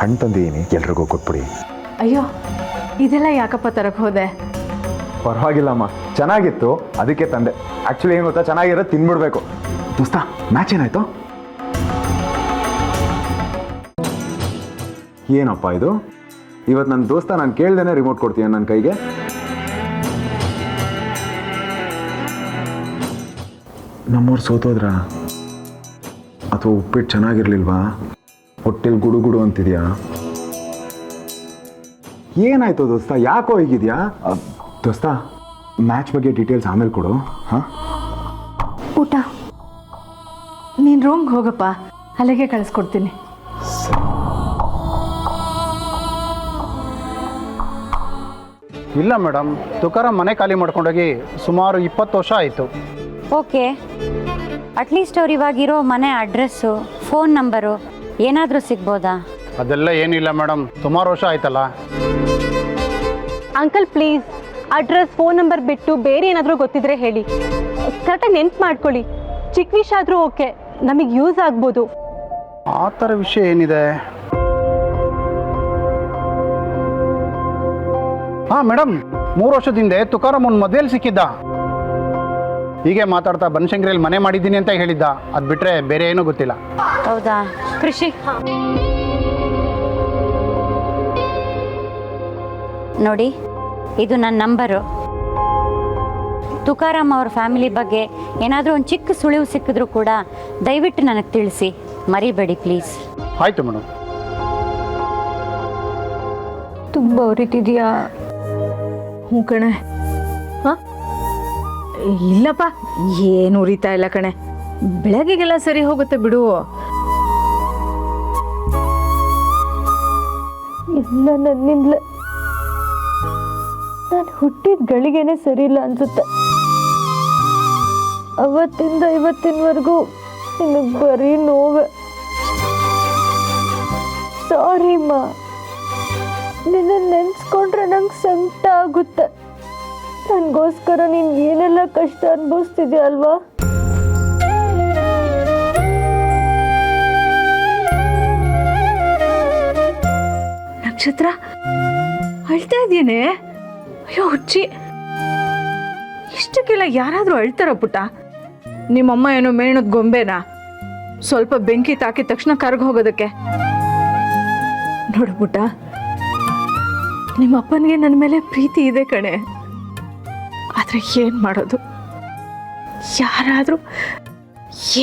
ಹಣ್ಣು ತಂದಿದ್ದೀನಿ, ಎಲ್ರಿಗೂ ಕೊಟ್ಬಿಡಿ. ಅಯ್ಯೋ, ಇದೆಲ್ಲ ಯಾಕಪ್ಪ ತರಕ್ಕೆ ಹೋದೆ? ಪರವಾಗಿಲ್ಲಮ್ಮ, ಚೆನ್ನಾಗಿತ್ತು ಅದಕ್ಕೆ ತಂದೆ. ಆ್ಯಕ್ಚುಲಿ ಏನು ಗೊತ್ತಾ, ಚೆನ್ನಾಗಿರೋದು ತಿನ್ಬಿಡ್ಬೇಕು. ದೋಸ್ತ, ಮ್ಯಾಚ್ ಏನಾಯ್ತು? ಏನಪ್ಪ ಇದು? ಇವತ್ತು ನನ್ನ ದೋಸ್ತ ನಾನು ಕೇಳ್ದೇನೆ ರಿಮೋಟ್ ಕೊಡ್ತೀಯ ನನ್ನ ಕೈಗೆ? ನಮ್ಮವ್ರು ಸೋತೋದ್ರ ಅಥವಾ ಉಪ್ಪಿಟ್ಟು ಚೆನ್ನಾಗಿರ್ಲಿಲ್ವಾ? ಹೊಟ್ಟೆಲಿ ಗುಡು ಗುಡು ಅಂತಿದ್ಯಾ? ಏನಾಯ್ತು ದೋಸ್ತ, ಯಾಕೋ ಹೀಗಿದ್ಯಾ? ದೋಸ್ತ, ಮ್ಯಾಚ್ ಬಗ್ಗೆ ಡೀಟೇಲ್ಸ್ ಆಮೇಲೆ ಕೊಡು. ಹಾಂ, ಊಟ ನೀನು ರೂಮ್ಗೆ ಹೋಗಪ್ಪ, ಅಲ್ಲಿಗೆ ಕಳಿಸ್ಕೊಡ್ತೀನಿ. ಇಲ್ಲ ಮೇಡಮ್, ತುಕಾರಾಮ್ ಮನೆ ಖಾಲಿ ಮಾಡ್ಕೊಂಡೋಗಿ ಸುಮಾರು 20 ವರ್ಷ ಆಯಿತು. ಓಕೆ, ಅಟ್ಲೀಸ್ಟ್ ಅವ್ರು ಇವಾಗಿರೋ ಮನೆ ಅಡ್ರೆಸ್ಸು, ಫೋನ್ ನಂಬರು ಏನಾದರೂ ಸಿಗ್ಬೋದಾ? ಅದೆಲ್ಲ ಏನಿಲ್ಲ ಮೇಡಮ್, ಸುಮಾರು ವರ್ಷ ಆಯ್ತಲ್ಲ. Uncle please, address phone number ಬಿಟ್ಟು ಬೇರೆ ಏನಾದರೂ ಗೊತ್ತಿದ್ರೆ ಹೇಳಿ. ಕರೆಕ್ಟಾಗಿ ನೆನ್ಪು ಮಾಡ್ಕೊಳ್ಳಿ. ಚಿಕ್ಕ ವಿಷಯ ಆದರೂ ಓಕೆ, ನಮಗೆ ಯೂಸ್ ಆಗ್ಬೋದು. ಆ ಥರ ವಿಷಯ ಏನಿದೆ? ಹಾಂ ಮೇಡಮ್, 3 ವರ್ಷದ ಹಿಂದೆ ತುಕಾರಾಮ್ ಒಂದು ಮದುವೆಯಲ್ಲಿ ಸಿಕ್ಕಿದ್ದ. ಹೀಗೆ ಮಾತಾಡ್ತಾ ಬನಶಂಕರಿಯಲ್ಲಿ ಮನೆ ಮಾಡಿದ್ದೀನಿ ಅಂತ ಹೇಳಿದ್ದ. ಅದು ಬಿಟ್ಟರೆ ಬೇರೆ ಏನೂ ಗೊತ್ತಿಲ್ಲ. ಹೌದಾ ಕೃಷಿ? ನೋಡಿ, ಇದು ನನ್ನ ನಂಬರು. ತುಕಾರಾಮ್ ಅವ್ರ ಫ್ಯಾಮಿಲಿ ಬಗ್ಗೆ ಏನಾದರೂ ಒಂದು ಚಿಕ್ಕ ಸುಳಿವು ಸಿಕ್ಕಿದ್ರೂ ಕೂಡ ದಯವಿಟ್ಟು ನನಗೆ ತಿಳಿಸಿ, ಮರಿಬೇಡಿ ಪ್ಲೀಸ್. ಆಯಿತು ಮೇಡಮ್. ತುಂಬ ಉರಿತಿದೆಯಾ? ಹ್ಞೂ ಕಣೆ. ಹಾಂ, ಇಲ್ಲಪ್ಪ, ಏನು ಉರಿತಾ ಇಲ್ಲ ಕಣೆ. ಬೆಳಗ್ಗೆಗೆಲ್ಲ ಸರಿ ಹೋಗುತ್ತೆ ಬಿಡು. ಇಲ್ಲ, ನನ್ನಿಂದಲೇ. ನಾನು ಹುಟ್ಟಿದ ಗಳಿಗೆನೆ ಸರಿ ಇಲ್ಲ ಅನ್ಸುತ್ತೆ. ಅವತ್ತಿಂದ ಇವತ್ತಿನವರೆಗೂ ನಿನಗೆ ಬರೀ ನೋವೆ. ಸಾರಿ ಮಾ, ನಿನ್ನ ನೆನ್ಸ್ಕೊಂಡ್ರೆ ನಂಗೆ ಸಂಕಟ ಆಗುತ್ತೆ. ನನಗೋಸ್ಕರ ನೀನು ಏನೆಲ್ಲ ಕಷ್ಟ ಅನುಭವಿಸ್ತಿದ್ಯಾ ಅಲ್ವಾ? ನಕ್ಷತ್ರ, ಅಳ್ತಾ ಇದ್ದೀನಿ? ಅಯ್ಯೋ ಹುಚ್ಚಿ, ಇಷ್ಟಕ್ಕೆಲ್ಲ ಯಾರಾದರೂ ಅಳ್ತಾರ ಪುಟ್ಟ? ನಿಮ್ಮಮ್ಮ ಏನೋ ಮೇಣದ ಗೊಂಬೆನಾ? ಸ್ವಲ್ಪ ಬೆಂಕಿ ತಾಕಿದ ತಕ್ಷಣ ಕರ್ಗ ಹೋಗೋದಕ್ಕೆ? ನೋಡು ಪುಟ್ಟ, ನಿಮ್ಮಪ್ಪನಿಗೆ ನನ್ನ ಮೇಲೆ ಪ್ರೀತಿ ಇದೆ ಕಣೆ. ಆದರೆ ಏನು ಮಾಡೋದು, ಯಾರಾದರೂ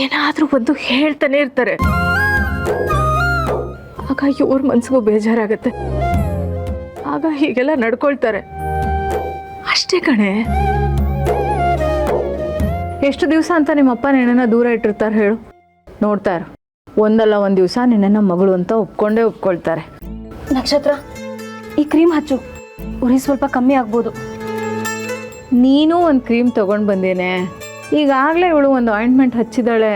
ಏನಾದರೂ ಒಂದು ಹೇಳ್ತಾನೆ ಇರ್ತಾರೆ. ಆಗ ಇವ್ರ ಮನ್ಸಿಗೂ ಬೇಜಾರಾಗತ್ತೆ. ಆಗ ಹೀಗೆಲ್ಲ ನಡ್ಕೊಳ್ತಾರೆ ಅಷ್ಟೇ ಕಣೆ. ಎಷ್ಟು ದಿವಸ ಅಂತ ನಿಮ್ಮಪ್ಪ ನಿನ್ನನ್ನು ದೂರ ಇಟ್ಟಿರ್ತಾರೆ ಹೇಳು? ನೋಡ್ತಾರೆ, ಒಂದಲ್ಲ ಒಂದು ದಿವಸ ನಿನ್ನನ್ನು ಮಗಳು ಅಂತ ಒಪ್ಕೊಂಡೇ ಒಪ್ಕೊಳ್ತಾರೆ. ನಕ್ಷತ್ರ, ಈ ಕ್ರೀಮ್ ಹಚ್ಚು, ಉರಿ ಸ್ವಲ್ಪ ಕಮ್ಮಿ ಆಗ್ಬೋದು. ನೀನು ಒಂದು ಕ್ರೀಮ್ ತೊಗೊಂಡು ಬಂದೇನೆ. ಈಗಾಗಲೇ ಇವಳು ಒಂದು ಆಯಿಂಟ್ಮೆಂಟ್ ಹಚ್ಚಿದ್ದಾಳೆ,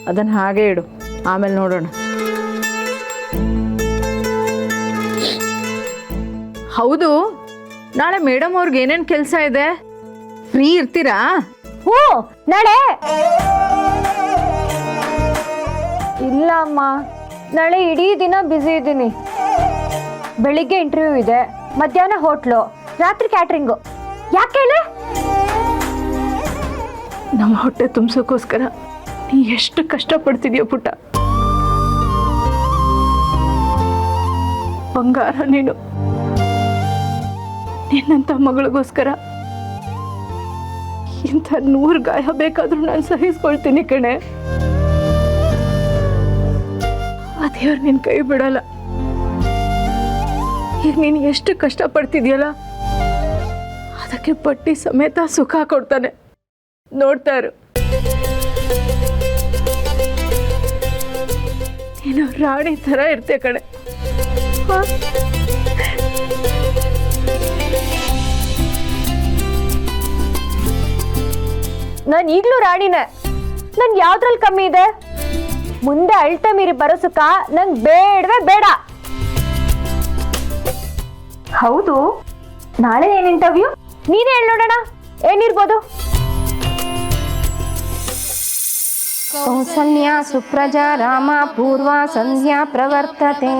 ಅದನ್ನು ಹಾಗೆ ಇಡು, ಆಮೇಲೆ ನೋಡೋಣ. ಹೌದು, ನಾಳೆ ಮೇಡಮ್ ಅವ್ರಿಗೆ ಏನೇನು ಕೆಲಸ ಇದೆ? ಫ್ರೀ ಇರ್ತೀರಾ? ಹ್ಞೂ, ನಾಳೆ ಇಲ್ಲ ಅಮ್ಮ, ನಾಳೆ ಇಡೀ ದಿನ ಬ್ಯುಸಿ ಇದ್ದೀನಿ. ಬೆಳಿಗ್ಗೆ ಇಂಟರ್ವ್ಯೂ ಇದೆ, ಮಧ್ಯಾಹ್ನ ಹೋಟ್ಲು, ರಾತ್ರಿ ಕ್ಯಾಟ್ರಿಂಗು. ಯಾಕೆ ಹೇಳಿ? ನಮ್ಮ ಹೊಟ್ಟೆ ತುಂಬಿಸೋಕ್ಕೋಸ್ಕರ ನೀ ಎಷ್ಟು ಕಷ್ಟಪಡ್ತಿದ್ಯೋ ಪುಟ್ಟ. ಬಂಗಾರ ನೀನು. ನಿನ್ನಂಥ ಮಗಳಿಗೋಸ್ಕರ ಇಂಥ 100 ಗಾಯ ಬೇಕಾದ್ರೂ ನಾನು ಸಹಿಸ್ಕೊಳ್ತೀನಿ ಕಣೆ. ಆ ದೇವ್ರು ನಿನ್ನ ಕೈ ಬಿಡಲ್ಲ. ಈಗ ನೀನು ಎಷ್ಟು ಕಷ್ಟಪಡ್ತಿದ್ಯಲ್ಲ, ಅದಕ್ಕೆ ಬಡ್ಡಿ ಸಮೇತ ಸುಖ ಕೊಡ್ತಾನೆ. ನೋಡ್ತಾ ಇರು, ನೀನು ರಾಣಿ ಥರ ಇರ್ತೀಯ ಕಣೆ. ನಾನು ಈಗಲೂ ರಾಣಿನೇ. ನನ್ಗೆ ಯಾವ್ದ್ರಲ್ಲಿ ಕಮ್ಮಿ ಇದೆ? ಮುಂದೆ ಅಳ್ತಾ ಮೀರಿ ಬರೋ ಸುಖ ನಂಗೆ ಬೇಡವೇ ಬೇಡ. ಹೌದು, ನಾಳೆ ಏನ್ ಇಂಟರ್ವ್ಯೂ? ನೀನೇ ಹೇಳಿ ನೋಡೋಣ, ಏನಿರ್ಬೋದು? ಕೌಸಲ್ಯಾ ಸುಪ್ರಜಾ ರಾಮ ಪೂರ್ವ ಸಂಧ್ಯಾ ಪ್ರವರ್ತತೆ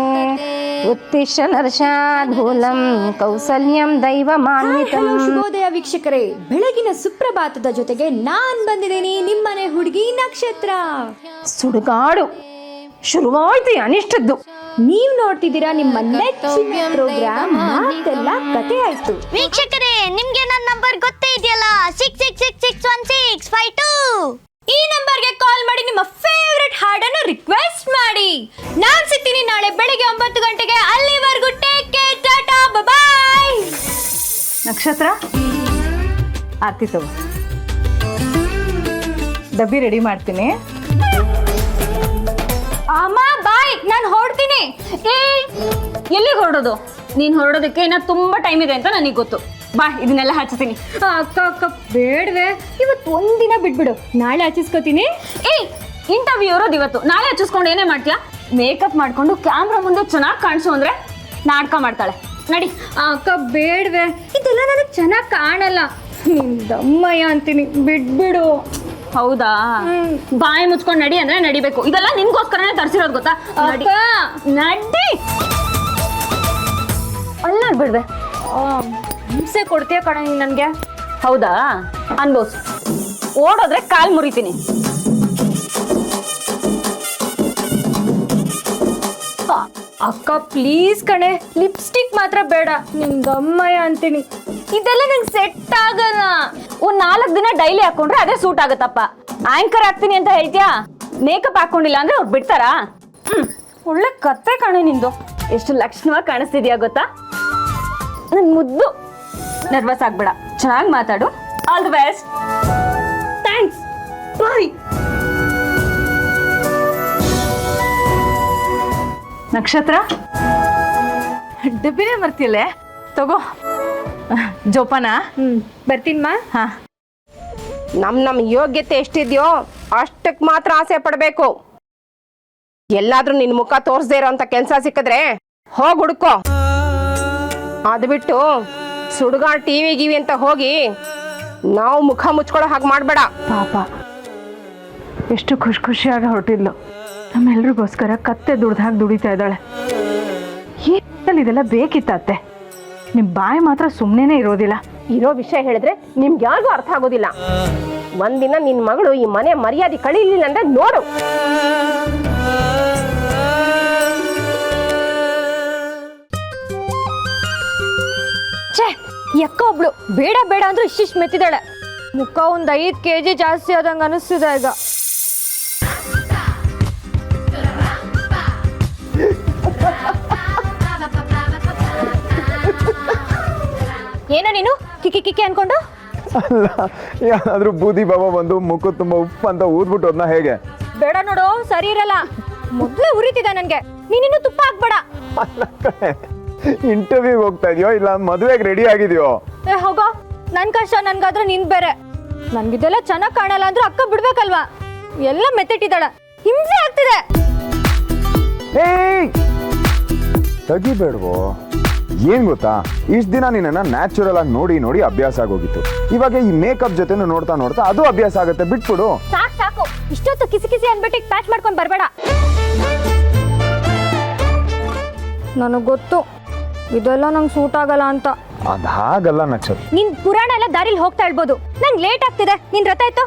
ಉತ್ತಿಷ್ಠ ನರ್ಷಾಧೂಲಂ ಕೌಸಲ್ಯಂ ದೈವಮಾನ್ವಿತಂ. ಶುಭೋದಯ ವೀಕ್ಷಕರೇ, ಬೆಳಗಿನ ಸುಪ್ರಭಾತದ ಜೊತೆಗೆ ನಾನ್ ಬಂದಿದ್ದೀನಿ ನಿಮ್ಮನೆ ಹುಡುಗಿ ನಕ್ಷತ್ರ. ಸುಡುಗಾಡು ಶುರುವಾಯ್ತು ಅನಿಷ್ಟದ್ದು. ನೀವ್ ನೋಡ್ತಿದ್ದೀರಾ ನಿಮ್ಮ ನೆಚ್ಚಿನ ಪ್ರೋಗ್ರಾಮ್ ಮಾತೆಲ್ಲ ಕತೆ ಆಯ್ತು. ವೀಕ್ಷಕರೇ, ನಿಮ್ಗೆ ನನ್ನ ನಂಬರ್ ಗೊತ್ತೇ ಇದೆಯಲ್ಲ, 66661652. ಈ ನಂಬರ್ಗೆ ಕಾಲ್ ಮಾಡಿ ನಿಮ್ಮ ಫೇವರಿಟ್ ಹಾಡನ್ನು ರಿಕ್ವೆಸ್ಟ್ ಮಾಡಿ. ನಾನ್ ಸಿಗ್ತೀನಿ ನಾಳೆ ಬೆಳಿಗ್ಗೆ 9 ಗಂಟೆಗೆ. ಅಲ್ಲಿವರೆಗೂ ಟೇಕ್ ಕೇರ್, ಟಾಟಾ, ಬಾಯ್. ನಕ್ಷತ್ರ ಆರ್ತಿ ತಗೋ, ಡಬ್ಬಿ ರೆಡಿ ಮಾಡ್ತೀನಿ. ಅಮ್ಮ ಬಾಯ್, ನಾನು ಹೊರಡ್ತೀನಿ. ಎಲ್ಲಿಗೆ ಹೊರಡೋದು? ನೀನ್ ಹೊರಡೋದಕ್ಕೆ ಇನ್ನ ತುಂಬಾ ಟೈಮ್ ಇದೆ ಅಂತ ನನಗೆ ಗೊತ್ತು. ಬಾ, ಇದನ್ನೆಲ್ಲ ಹಚ್ತೀನಿ. ಅಕ್ಕ ಅಕ್ಕ ಬೇಡವೆ, ಇವತ್ತು ಒಂದಿನ ಬಿಟ್ಬಿಡು, ನಾಳೆ ಹಚ್ಚಿಸ್ಕೋತೀನಿ. ಇಂಟರ್ವ್ಯೂ ಇರೋದು ಇವತ್ತು, ನಾಳೆ ಹಚ್ಚಿಸ್ಕೊಂಡು ಏನೇ ಮಾಡ್ತೀಯಾ? ಮೇಕಪ್ ಮಾಡ್ಕೊಂಡು ಕ್ಯಾಮ್ರಾ ಮುಂದೆ ಚೆನ್ನಾಗಿ ಕಾಣಿಸು ಅಂದ್ರೆ ನಾಟಕ ಮಾಡ್ತಾಳೆ. ನಡಿ. ಅಕ್ಕ ಬೇಡವೆ, ಇದೆಲ್ಲ ನನಗೆ ಚೆನ್ನಾಗಿ ಕಾಣಲ್ಲ. ದಮ್ಮಯ್ಯ ಅಂತೀನಿ, ಬಿಟ್ಬಿಡು. ಹೌದಾ? ಬಾಯಿ ಮುಚ್ಕೊಂಡು ನಡಿ ಅಂದ್ರೆ ನಡಿಬೇಕು. ಇದೆಲ್ಲ ನಿನ್ಗೋಸ್ಕರನೇ ತರಿಸಿರೋದು ಗೊತ್ತಾ? ನಡಿ. ನಡಿ. ಅಲ್ಲ ಬಿಡ್ವೆ, ಹಿಂಸೆ ಕೊಡ್ತೀಯ ಕಣ ನೀನು ನನಗೆ. ಹೌದಾ? ಅನ್ಬೋಸ್. ಓಡೋದ್ರೆ ಕಾಲ್ ಮುರಿತೀನಿ. ಅಕ್ಕ ಪ್ಲೀಸ್ ಕಣೆ, ಲಿಪ್ಸ್ಟಿಕ್ ಮಾತ್ರ ಬೇಡ. ನಿಮ್ಗಮ್ಮಯ್ಯ ಅಂತೀನಿ. ಇದೆಲ್ಲ ನಂಗೆ ಸೆಟ್ ಆಗಲ್ಲ. ಒಂದ್ 4 ದಿನ ಡೈಲಿ ಹಾಕೊಂಡ್ರೆ ಅದೇ ಸೂಟ್ ಆಗತ್ತಪ್ಪ. ಆಂಕರ್ ಆಗ್ತೀನಿ ಅಂತ ಹೇಳ್ತೀಯಾ? ಮೇಕಪ್ ಹಾಕೊಂಡಿಲ್ಲ ಅಂದ್ರೆ ಅವ್ರು ಬಿಡ್ತಾರಾ? ಒಳ್ಳೆ ಕತ್ತೆ ಕಾಣೆ ನಿಂದು. ಎಷ್ಟು ಲಕ್ಷಣವಾಗಿ ಕಾಣಿಸ್ತಿದ್ಯಾ ಗೊತ್ತಾ? ನನ್ ಮುದ್ದು. ನರ್ವಸ್ ಆಗ್ಬೇಡ, ಚೆನ್ನಾಗಿ ಮಾತಾಡು. All the best. ಥ್ಯಾಂಕ್ಸ್. ಬಾಯ್. ನಕ್ಷತ್ರ ಡಬ್ಬಿನೇ ಬರ್ತಿಯಲ್ಲೇ, ತಗೋ. ಜೋಪಾನ. ಬರ್ತೀನಮ್ಮ. ಹಾ, ನಮ್ ಯೋಗ್ಯತೆ ಎಷ್ಟಿದ್ಯೋ ಅಷ್ಟಕ್ಕೆ ಮಾತ್ರ ಆಸೆ ಪಡಬೇಕು. ಎಲ್ಲಾದ್ರೂ ನಿನ್ ಮುಖ ತೋರಿಸದೇ ಇರೋಂಥ ಕೆಲಸ ಸಿಕ್ಕಿದ್ರೆ ಹೋಗಿ ಹುಡುಕೋ. ಅದು ಬಿಟ್ಟು ಸುಡುಗಾಡ್ ಟಿವಿ ಗಿವಿ ಅಂತ ಹೋಗಿ ನಾವು ಮುಖ ಮುಚ್ಕೊಳ್ಳೋ ಹಾಗೆ ಮಾಡಬೇಡ. ಪಾಪ ಎಷ್ಟು ಖುಷಿಯಾಗಿ ಹೊರಟಿದ್ಲು. ನಮ್ಮೆಲ್ರಿಗೋಸ್ಕರ ಕತ್ತೆ ದುಡ್ದಾಗಿ ದುಡಿತಾ ಇದ್ದಾಳೆ. ಏನಲ್ಲಿ ಇದೆಲ್ಲ ಬೇಕಿತ್ತತ್ತೆ. ನಿಮ್ ಬಾಯಿ ಮಾತ್ರ ಸುಮ್ಮನೆ ಇರೋದಿಲ್ಲ. ಇರೋ ವಿಷಯ ಹೇಳಿದ್ರೆ ನಿಮ್ಗೆ ಯಾರಿಗೂ ಅರ್ಥ ಆಗೋದಿಲ್ಲ. ಒಂದಿನ ನಿನ್ ಮಗಳು ಈ ಮನೆ ಮರ್ಯಾದೆ ಕಳೀಲಿಲ್ಲ ಅಂದ್ರೆ ನೋಡು. ಛೇ, ಎಕ್ಕ ಒಬ್ಳು ಬೇಡ ಬೇಡ ಅಂದ್ರೆ ಇಷ್ಟಿಷ್ಟು ಮೆತ್ತಿದಾಳೆ. ಮುಖ ಒಂದು 5 kg ಜಾಸ್ತಿ ಆದಂಗೆ ಅನಿಸ್ತಿದೆ ಈಗ. ಏನೋ ನೀನು ಕಿಕ್ಕಿ ಕಿಕ್ಕಿ ಅನ್ಕೊಂಡು? ಅಲ್ಲ, ಯಾರಾದ್ರೂ ಬೂದಿ ಬಾಬಾ ಬಂದು ಮುಖ ತುಂಬ ಉಪ್ಪು ಅಂತ ಊದ್ಬಿಟ್ಟು ಅದನ್ನ ಹೇಗೆ? ಬೇಡ ನೋಡು, ಸರಿ ಇರಲ್ಲ. ಮೊದ್ಲೇ ಉರಿತಿದೆ ನನ್ಗೆ. ನೀನಿನ್ನು ತುಪ್ಪ ಹಾಕ್ಬೇಡ. ಇಂಟರ್ವ್ಯೂಗೆ ಹೋಗ್ತಾ ಇದೆಯೋ ಇಲ್ಲ ಮದುವೆಗೆ ರೆಡಿ ಆಗಿದೆಯೋ? ಹೋಗೋ, ನನ್ ಕಷ್ಟ ನನ್ಗಾದ್ರೆ ನಿನ್ ಬೇರೆ. ನನ್ಗಿದೆಲ್ಲ ಚೆನ್ನಾಗ್ ಕಾಣಲ್ಲ ಅಂದ್ರೆ ಅಕ್ಕ ಬಿಡ್ಬೇಕಲ್ವಾ? ಎಲ್ಲ ಮೆತ್ತಿಟ್ಟಿದ್ದಾಳ, ಹಿಂಸೆ ಆಗ್ತಿದೆ. ಏಯ್, ತೆಗಿಬೇಡ್ವೋ. ಏನ್ ಗೊತ್ತಾ, ಇಷ್ಟ ದಿನ ನಿನ್ನ ನ್ಯಾಚುರಲ್ ಆಗಿ ನೋಡಿ ನೋಡಿ ಅಭ್ಯಾಸ ಆಗೋಗಿತ್ತು. ಇವಾಗ ಈ ಮೇಕಪ್ ಜೊತೆನೂ ನೋಡ್ತಾ ನೋಡ್ತಾ ಅದು ಅಭ್ಯಾಸ ಆಗುತ್ತೆ. ಬಿಟ್ಬಿಡು. ಸಾಕು ಸಾಕು, ಇಷ್ಟೊತ್ತು ಕಿಸಿ ಕಿಸಿ ಅನ್ಬಿಟ್ಟು ಪ್ಯಾಚ್ ಮಾಡ್ಕೊಂಡ್ ಬರ್ಬೇಡ. ನನಗ್ ಗೊತ್ತು ಇದೆಲ್ಲ ನಂಗೆ ಸೂಟ್ ಆಗಲ್ಲ ಅಂತ. ಅದ್ ಹಾಗಲ್ಲ ನಕ್ಷತ್ರ. ನಿನ್ ಪುರಾಣ ಎಲ್ಲ ದಾರಿಲಿ ಹೋಗ್ತಾ ಇರ್ಬೋದು. ನಂಗೆ ಲೇಟ್ ಆಗ್ತಿದೆ. ನಿನ್ ರಥ ಆಯ್ತು.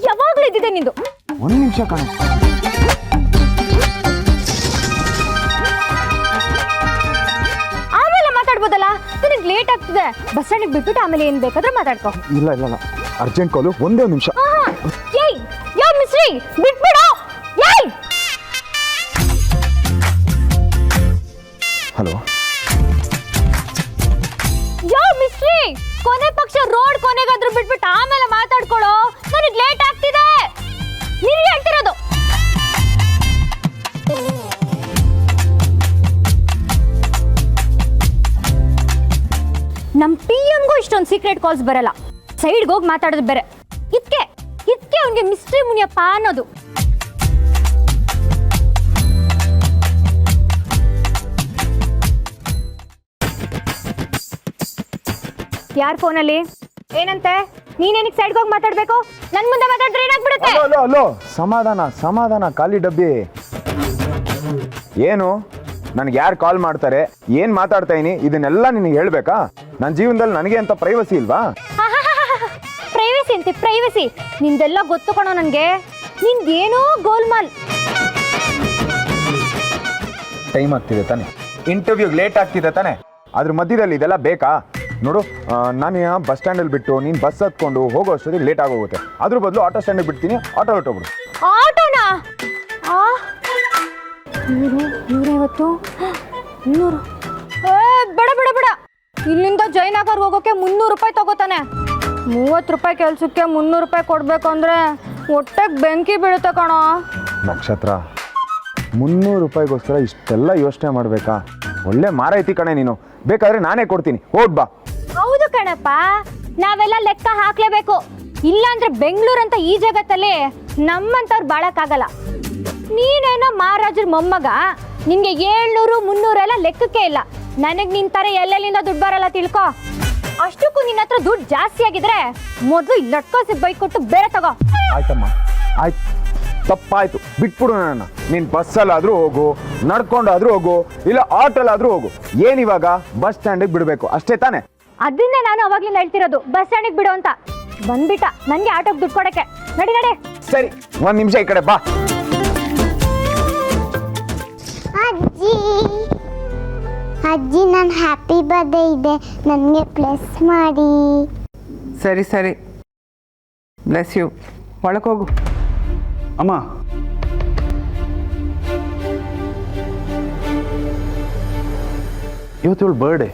ಯಾವಾಗ್ಲೂ ಇದ್ದಿದೆ ನಿಂದು. ಒಂದ್ ನಿಮಿಷ ಕಾಣ. ಆಮೇಲೆ ಮಾತಾಡ್ಬೋದಲ್ಲ. ನಿನಗೆ ಲೇಟ್ ಆಗ್ತಿದೆ. ಬಸ್ ಸ್ಟ್ಯಾಂಡಿಗೆ ಬಿಟ್ಬಿಟ್ಟು ಆಮೇಲೆ ಏನ್ ಬೇಕಾದ್ರೆ ಮಾತಾಡ್ಕೋ. ಇಲ್ಲ ಇಲ್ಲ ಇಲ್ಲ, ಅರ್ಜೆಂಟ್ ಕಾಲು. ಒಂದೇ ನಿಮಿಷ. ಏಯ್, ಯೋ ಮಿಸ್ರಿ, ಬಿಟ್ಬಿಡು. ಏಯ್, ಹಲೋ. ಯೋ ಮಿಸ್ರಿ, ಕೊನೆ ಪಕ್ಷ ರೋಡ್ ಕೊನೆಗಾದ್ರೂ ಬಿಟ್ಬಿಟ್ಟು ಆಮೇಲೆ ಮಾತಾಡ್ಕೊಳ್ಳೋ. ನನಗೆ ಲೇಟ್ ಆಗ್ತಿದೆ. ನೀನು ಹೇಳ್ತಿರೋದು. ನಮ್ PM-ಗೂ ಇಷ್ಟೊಂದು ಸೀಕ್ರೆಟ್ ಕಾಲ್ಸ್ ಬರಲ್ಲ. ಸೈಡ್ಗೆ ಹೋಗಿ ಮಾತಾಡೋದು ಬೇರೆ. ಇದಕ್ಕೆ ಅವನಿಗೆ ಮಿಸ್ಟ್ರಿ ಮುನಿಯಪ್ಪ ಅನ್ನೋದು. ಯಾರ ಫೋನಲ್ಲಿ ಏನಂತೆ? ನೀನೇನಿಗೆ ಸೈಡ್ಗೆ ಹೋಗಿ ಮಾತಾಡ್ಬೇಕು? ನನ್ ಮುಂದೆ ಮಾತಾಡಿದ್ರೆ ಏನಾಗ್ಬಿಡುತ್ತೆ? ಅಲೋ ಅಲೋ ಸಮಾಧಾನ ಸಮಾಧಾನ, ಖಾಲಿ ಡಬ್ಬಿ. ಏನು ನನಗೆ ಯಾರು ಕಾಲ್ ಮಾಡ್ತಾರೆ, ಏನ್ ಮಾತಾಡ್ತಾ ಇದೀನಿ, ಇದನ್ನೆಲ್ಲ ನಿನಗೆ ಹೇಳ್ಬೇಕಾ? ನನ್ನ ಜೀವನದಲ್ಲಿ ನನಗೆ ಅಂತ ಪ್ರೈವಸಿ ಇಲ್ವಾ? ಪ್ರೈವಸಿ ಅಂತೆ ಪ್ರೈವಸಿ, ನಿಂದೆಲ್ಲ ಗೊತ್ತು ಕಣೋ ನನಗೆ. ನಿಂದೇನೋ ಗೋಲ್ಮಾಲ್. ಟೈಮ್ ಆಗ್ತಿದೆ ತಾನೆ, ಇಂಟರ್ವ್ಯೂಗೆ ಲೇಟ್ ಆಗ್ತಿದೆ ತಾನೆ, ಅದ್ರ ಮಧ್ಯದಲ್ಲಿ ಇದೆಲ್ಲ ಬೇಕಾ? ನೋಡು, ನಾನು ಬಸ್ ಸ್ಟ್ಯಾಂಡಲ್ಲಿ ಬಿಟ್ಟು ನೀನು ಬಸ್ ಹತ್ಕೊಂಡು ಹೋಗೋ ಅಷ್ಟೊತ್ತಿಗೆ ಲೇಟ್ ಆಗೋಗುತ್ತೆ. ಅದ್ರ ಬದಲು ಆಟೋ ಸ್ಟ್ಯಾಂಡಿಗೆ ಬಿಡ್ತೀನಿ, ಆಟೋ ಹೊಟ್ಟೋಗ್ಬಿಡು. ಆಟೋನಾ? 150 200. ಬೇಡ ಬೇಡ ಬೇಡ, ಇಲ್ಲಿಂದ ಜಯನಗರ್ಗೆ ಹೋಗೋಕೆ 300 ರೂಪಾಯಿ ತಗೋತಾನೆ. 30 ರೂಪಾಯಿ ಕೆಲ್ಸಕ್ಕೆ 300 ರೂಪಾಯಿ ಕೊಡ್ಬೇಕು ಅಂದ್ರೆ ಹೊಟ್ಟೆಗೆ ಬೆಂಕಿ ಬೀಳುತ್ತೆ ಕಣೋ. ನಕ್ಷತ್ರ, 300 ರೂಪಾಯಿಗೋಸ್ಕರ ಇಷ್ಟೆಲ್ಲ ಯೋಚನೆ ಮಾಡಬೇಕಾ? ಒಳ್ಳೆ ಮಾರೈತಿ ಕಣೆ ನೀನು, ಬೇಕಾದ್ರೆ ನಾನೇ ಕೊಡ್ತೀನಿ, ಹೋಗ್ ಬಾ. ಹೌದು ಕಣಪ್ಪ, ನಾವೆಲ್ಲ ಲೆಕ್ಕ ಹಾಕ್ಲೇಬೇಕು. ಇಲ್ಲಾಂದ್ರೆ ಬೆಂಗಳೂರಂತ ಈ ಜಗತ್ತಲ್ಲಿ ನಮ್ಮಂತವ್ರು ಬಾಳಕ್ಕಾಗಲ್ಲ. ನೀನೇನೋ ಮಹಾರಾಜರ ಮೊಮ್ಮಗ, ನಿನ್ಗೆ 700 300 ಎಲ್ಲ ಲೆಕ್ಕಕ್ಕೆ ಇಲ್ಲ. ನನಗೆ ನಿಂತಾರೆ ಎಲ್ಲೆಲ್ಲಿಂದ ದುಡ್ಡು ಬರಲ್ಲ ತಿಳ್ಕೊ. ಅಷ್ಟಕ್ಕೂ ನಿನ್ನ ಹತ್ರ ದುಡ್ಡು ಜಾಸ್ತಿ ಆಗಿದ್ರೆ ಮೊದಲು ಲಟ್ಕೋಸಿ ಬೈಕ್ ಕೊಟ್ಟು ಬೇರೆ ತಗೋ. ಆಯ್ತಮ್ಮ, ಆಯ್ತು, ತಪ್ಪಾಯ್ತು, ಬಿಟ್ಬಿಡು ನನ್ನ. ನೀನು ಬಸ್ಸಲ್ಲಾದರೂ ಹೋಗು, ನಡ್ಕೊಂಡಾದ್ರೂ ಹೋಗು, ಇಲ್ಲ ಆಟೋಲಾದ್ರೂ ಹೋಗು. ಏನಿವಾಗ ಬಸ್ ಸ್ಟ್ಯಾಂಡಿಗೆ ಬಿಡಬೇಕು ಅಷ್ಟೇ ತಾನೆ? ಅದನ್ನೇ ನಾನು ಅವಾಗ್ಲಿಂದ ಹೇಳ್ತಿರೋದು, ಬಸ್ ಸ್ಟ್ಯಾಂಡಿಗೆ ಬಿಡು ಅಂತ. ಬಂದ್ಬಿಟ್ಟ ನನಗೆ ಆಟೋಗೆ ದುಡ್ಡು ಕೊಡಕ್ಕೆ. ನಡಿ ನಡಿ. ಸರಿ, 1 ನಿಮಿಷ ಈ ಕಡೆ ಬಾ. ಅಜ್ಜಿ ಅಜ್ಜಿ, ನನ್ನ ಹ್ಯಾಪಿ ಬರ್ಡೇ ಇದೆ, ನನಗೆ ಪ್ಲಸ್ ಮಾಡಿ. ಸರಿ ಸರಿ, ಬ್ಲೆಸ್ ಯು. ಒಳಗೋಗು. ಅಮ್ಮ, ಇವತ್ತು ಇವಳು ಬರ್ಡೇ.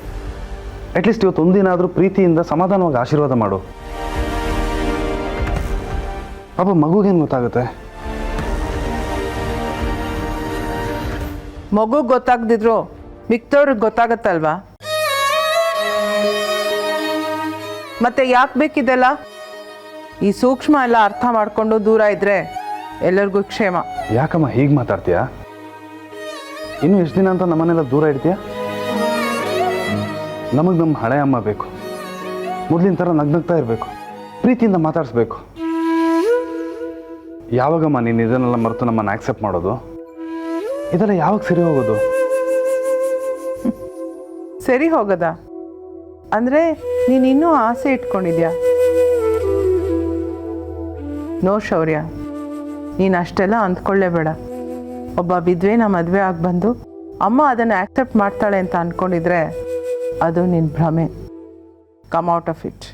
ಅಟ್ಲೀಸ್ಟ್ ಇವತ್ತು ಒಂದಿನ ಆದರೂ ಪ್ರೀತಿಯಿಂದ ಸಮಾಧಾನವಾಗಿ ಆಶೀರ್ವಾದ ಮಾಡು. ಪಾಪ ಮಗುಗೇನು ಗೊತ್ತಾಗುತ್ತೆ? ಮಗು ಗೊತ್ತಾಗ್ದಿದ್ರು ಮಿಕ್ತವ್ರಿಗೆ ಗೊತ್ತಾಗತ್ತಲ್ವಾ? ಮತ್ತೆ ಯಾಕೆ ಬೇಕಿದೆಲ್ಲ? ಈ ಸೂಕ್ಷ್ಮ ಎಲ್ಲ ಅರ್ಥ ಮಾಡ್ಕೊಂಡು ದೂರ ಇದ್ರೆ ಎಲ್ಲರಿಗೂ ಕ್ಷೇಮ. ಯಾಕಮ್ಮ ಹೀಗೆ ಮಾತಾಡ್ತೀಯಾ? ಇನ್ನು ಎಷ್ಟು ದಿನ ಅಂತ ನಮ್ಮನ್ನೆಲ್ಲ ದೂರ ಇಡ್ತೀಯಾ? ನಮಗೆ ನಮ್ಮ ಹಳೆ ಅಮ್ಮ ಬೇಕು. ಮೊದಲಿನ ಥರ ನಗ್ನಗ್ತಾ ಇರಬೇಕು, ಪ್ರೀತಿಯಿಂದ ಮಾತಾಡಿಸ್ಬೇಕು. ಯಾವಾಗಮ್ಮ ನೀನು ಇದನ್ನೆಲ್ಲ ಮರೆತು ನಮ್ಮನ್ನು ಆಕ್ಸೆಪ್ಟ್ ಮಾಡೋದು? ಇದೆಲ್ಲ ಯಾವಾಗ ಸರಿ ಹೋಗೋದು? ಸರಿ ಹೋಗದ ಅಂದರೆ ನೀನು ಇನ್ನೂ ಆಸೆ ಇಟ್ಕೊಂಡಿದ್ಯಾ? ನೋ ಶೌರ್ಯ, ನೀನು ಅಷ್ಟೆಲ್ಲ ಅಂದ್ಕೊಳ್ಳೇಬೇಡ. ಒಬ್ಬ ವಿದ್ವೆನ ಮದುವೆ ಆಗಿ ಬಂದು ಅಮ್ಮ ಅದನ್ನು ಆಕ್ಸೆಪ್ಟ್ ಮಾಡ್ತಾಳೆ ಅಂತ ಅಂದ್ಕೊಂಡಿದ್ರೆ ಅದು ನಿನ್ನ ಭ್ರಮೆ. Come out of it.